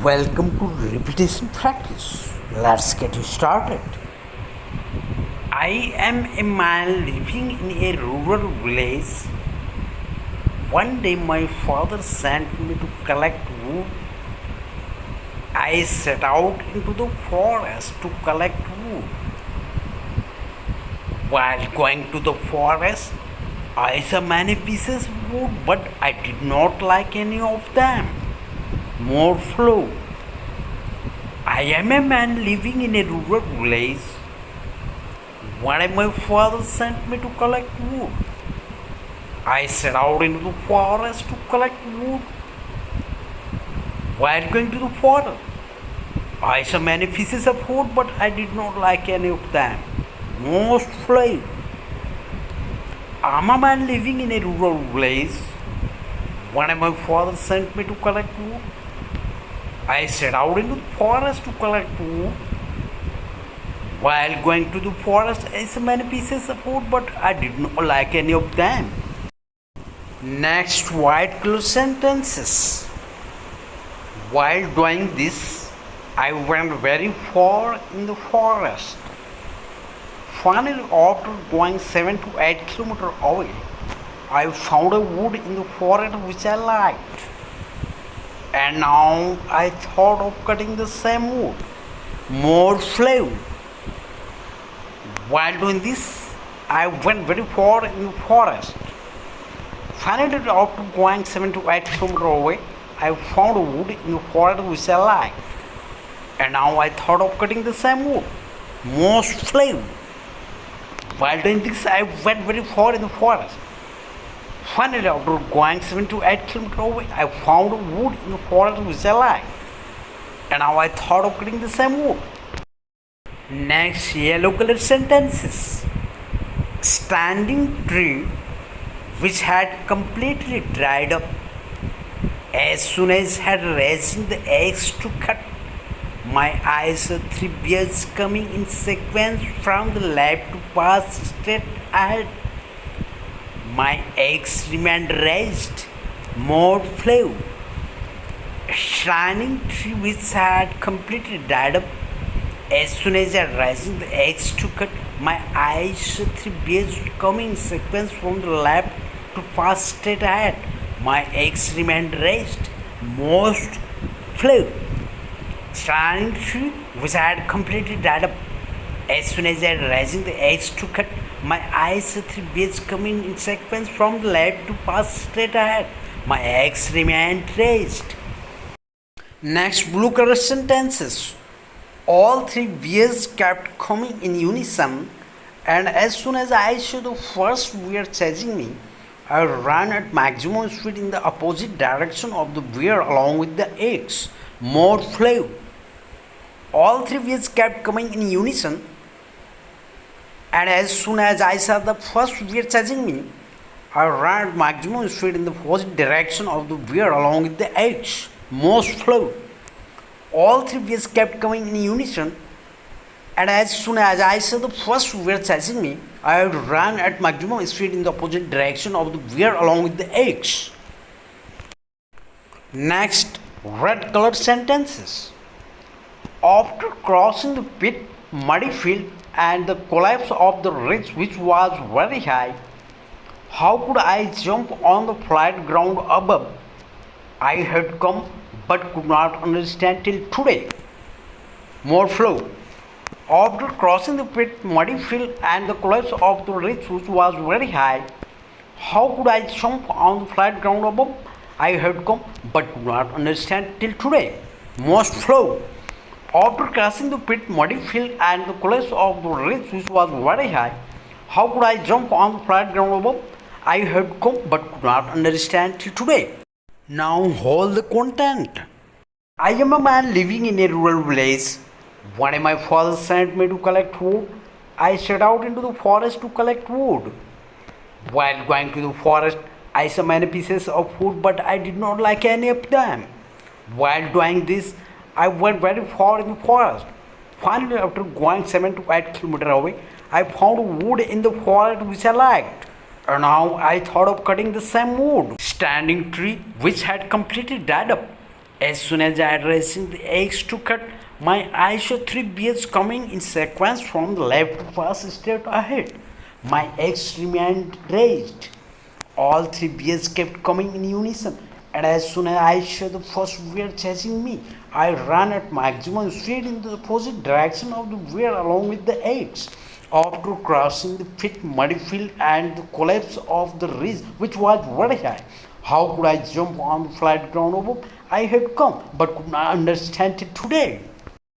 Welcome to repetition practice. Let's get you started. I am a man living in a rural village. One day my father sent me to collect wood. I set out into the forest to collect wood. While going to the forest, I saw many pieces of wood, but I did not like any of them. More flow. I am a man living in a rural village. One day my father sent me to collect wood. I set out into the forest to collect wood. While going to the forest, I saw many pieces of wood, but I did not like any of them. Most flow. I am a man living in a rural village. One day my father sent me to collect wood. I set out into the forest to collect wood. While going to the forest, I saw many pieces of wood, but I did not like any of them. Next, white color sentences. While doing this, I went very far in the forest. Finally, after going 7 to 8 kilometers away, I found a wood in the forest which I liked. And now I thought of cutting the same wood. More flow. While doing this, I went very far in the forest. Finally, after going 7 to 8 kilometers away, I found a wood in the forest which I liked. And now I thought of cutting the same wood. Most flow. While doing this, I went very far in the forest. Finally, after going 7 to 8 kilometers away, I found a wood in the forest which I liked. And now I thought of cutting the same wood. Next, yellow color sentences. Standing tree which had completely dried up. As soon as had raised the axe to cut, my eyes saw 3 bears coming in sequence from the left to pass straight ahead. My axe remained raised. More flow. Shining tree which had completely dried up. As soon as I raised the axe to cut, my eyes saw 3 bears coming in sequence from the left to pass straight ahead. My axe remained raised. Most flow. Shining tree which had completely dried up. As soon as I raised the axe to cut, my eyes saw 3 bears coming in sequence from the left to pass straight ahead. My axe remained raised. Next, blue color sentences. All 3 bears kept coming in unison, and as soon as I saw the first bear chasing me, I ran at maximum speed in the opposite direction of the bear along with the axe. More flow. All 3 bears kept coming in unison, and as soon as I saw the first bear chasing me, I ran at maximum speed in the opposite direction of the bear along with the axe. Most flow. All 3 bears kept coming in unison, and as soon as I saw the first bear chasing me, I ran at maximum speed in the opposite direction of the bear along with the axe. Next, red colored sentences. After crossing the pit, muddy field, and the collapse of the ridge which was very high, how could I jump on the flat ground above? I had come but could not understand till today. More flow. After crossing the pit, muddy field, and the collapse of the ridge which was very high, how could I jump on the flat ground above? I had come but could not understand till today. Most flow. After crossing the pit, muddy field, and the collapse of the ridge which was very high, how could I jump on the flat ground above? I had come but could not understand till today. Now hold the content. I am a man living in a rural village. One day my father sent me to collect wood. I set out into the forest to collect wood. While going to the forest, I saw many pieces of wood, but I did not like any of them. While doing this, I went very far in the forest. Finally, after going 7 to 8 kilometers away, I found wood in the forest which I liked. And now I thought of cutting the same wood. Standing tree which had completely dried up. As soon as I racing the eggs to cut, my eyes saw three bears coming in sequence from the left fast straight ahead. My eggs remained raised. All three bears kept coming in unison, and as soon as I saw the first bear chasing me, I ran at maximum speed in the opposite direction of the bear along with the eggs. After crossing the thick muddy field and the collapse of the ridge, which was very high, how could I jump on the flat ground above? I had come, but could not understand it today.